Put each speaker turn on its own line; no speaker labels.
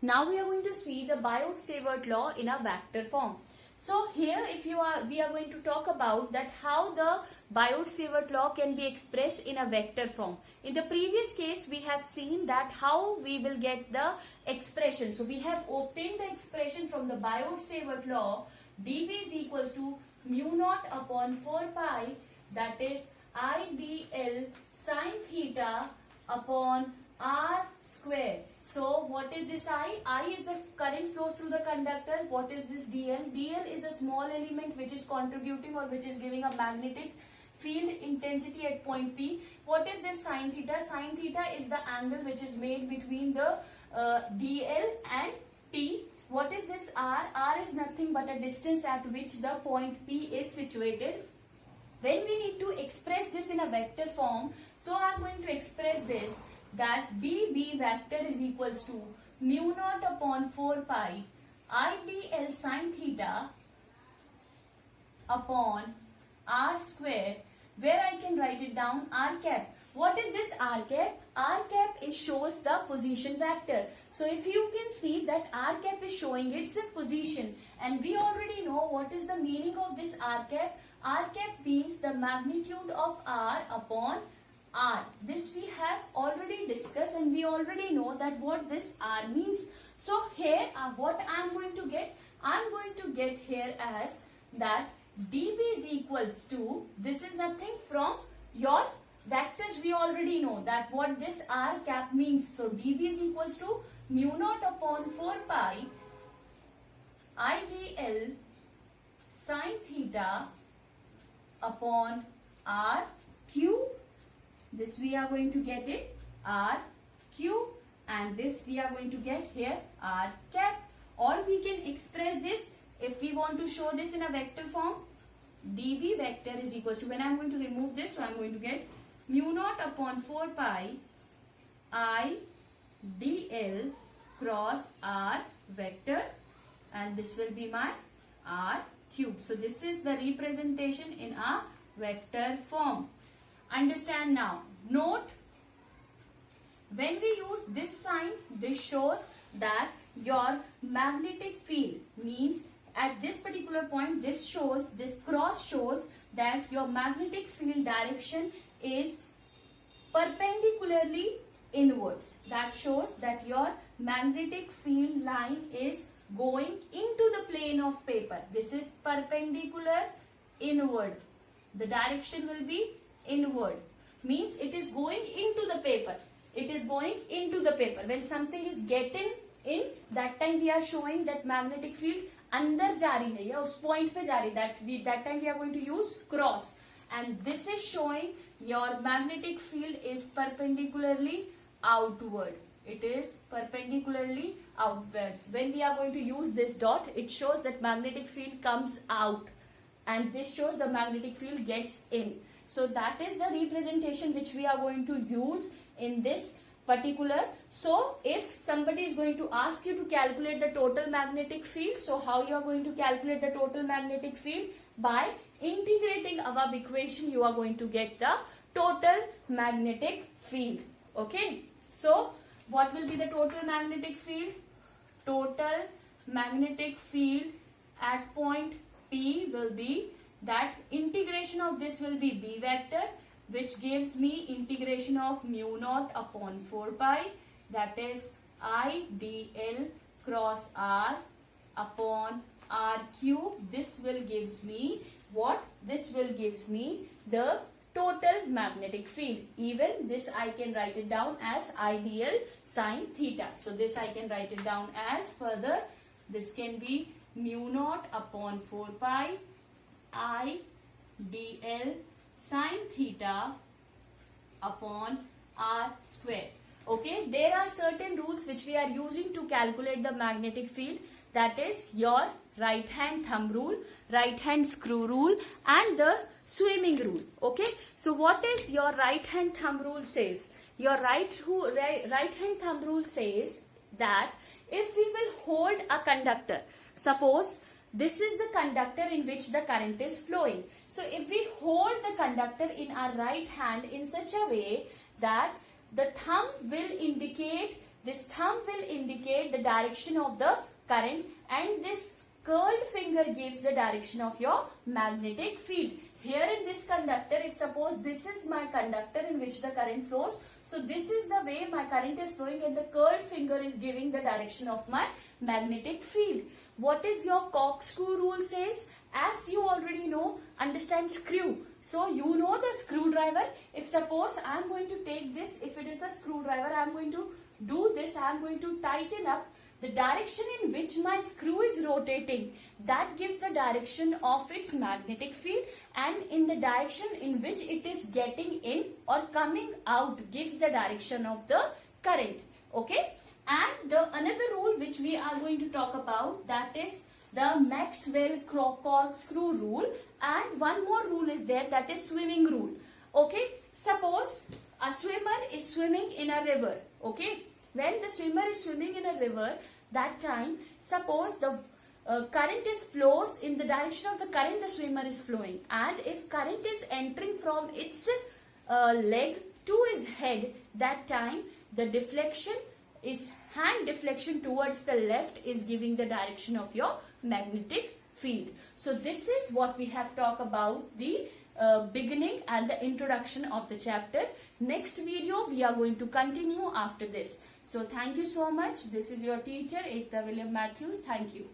Now we are going to see the Biot-Savart law in a vector form. So here we are going to talk about that how the Biot-Savart law can be expressed in a vector form. In the previous case we have seen that how we will get the expression. So we have obtained the expression from the Biot-Savart law. dB is equals to mu naught upon 4 pi, that is I dl sine theta upon r square. So what is this I? I is the current flows through the conductor. What is this dl? dl is a small element which is contributing or which is giving a magnetic field intensity at point P. What is this sine theta? Sine theta is the angle which is made between the dl and P. What is this r? R is nothing but a distance at which the point P is situated. When we need to express this in a vector form, so I am going to express this that dB vector is equals to mu naught upon 4 pi I dl sine theta upon r square, where I can write it down r cap. What is this r cap? R cap shows the position vector. So if you can see that r cap is showing its position, and we already know what is the meaning of this r cap. R cap means the magnitude of r upon r. This we have already discussed and we already know that what this r means. So here what I am going to get? I am going to get here as that dB is equals to, this is nothing from your vectors we already know that what this r cap means. So dB is equals to mu naught upon 4 pi I dl sine theta upon r cube. This we are going to get it r cube, and this we are going to get here r cap. Or we can express this if we want to show this in a vector form. dB vector is equals to, when I am going to remove this, so I am going to get mu naught upon 4 pi I dl cross r vector, and this will be my r cube. So this is the representation in a vector form. Understand now. Note, when we use this sign, this shows that your magnetic field means at this particular point, this cross shows that your magnetic field direction is perpendicularly inwards. That shows that your magnetic field line is going into the plane of paper. This is perpendicular inward. The direction will be inward. Means it is going into the paper. It is going into the paper. When something is getting in, that time we are showing that magnetic field अंदर जा रही है या उस point पे जा रही है. That time we are going to use cross. And this is showing your magnetic field is perpendicularly outward. It is perpendicularly outward. When we are going to use this dot, it shows that magnetic field comes out, and this shows the magnetic field gets in. So that is the representation which we are going to use in this particular. So if somebody is going to ask you to calculate the total magnetic field, so how you are going to calculate the total magnetic field? By integrating above equation, you are going to get the total magnetic field. Okay. So what will be the total magnetic field? Total magnetic field at point P will be that integration of this will be B vector, which gives me integration of mu naught upon 4 pi, that is I dl cross r upon r cube. This will gives me what? This will gives me the total magnetic field. Even this I can write it down as I dl sine theta. So this I can write it down as further. This can be mu naught upon 4 pi I dl sine theta upon r square. Okay, there are certain rules which we are using to calculate the magnetic field. That is your right hand thumb rule, right hand screw rule, and the swimming rule. Okay, so what is your right hand thumb rule says? Your right hand thumb rule says that if we will hold a conductor, suppose this is the conductor in which the current is flowing. So if we hold the conductor in our right hand in such a way that the thumb will indicate this thumb will indicate the direction of the current, and this curled finger gives the direction of your magnetic field. Here in this conductor, if suppose this is my conductor in which the current flows, so this is the way my current is flowing, and the curled finger is giving the direction of my magnetic field. What is your corkscrew rule says? As you already know, understand screw. So you know the screwdriver. If suppose I am going to take this, if it is a screwdriver, I am going to do this, I am going to tighten up. The direction in which my screw is rotating, that gives the direction of its magnetic field, and in the direction in which it is getting in or coming out gives the direction of the current. Okay? And the another rule which we are going to talk about, that is the Maxwell corkscrew rule, and one more rule is there, that is swimming rule. Okay? Suppose a swimmer is swimming in a river. Okay? When the swimmer is swimming in a river, that time, suppose the current is flows in the direction of the current the swimmer is flowing, and if current is entering from its leg to his head, that time the deflection is hand deflection towards the left is giving the direction of your magnetic field. So this is what we have talked about the beginning and the introduction of the chapter. Next video we are going to continue after this. So thank you so much. This is your teacher Ekta William Matthews. Thank you.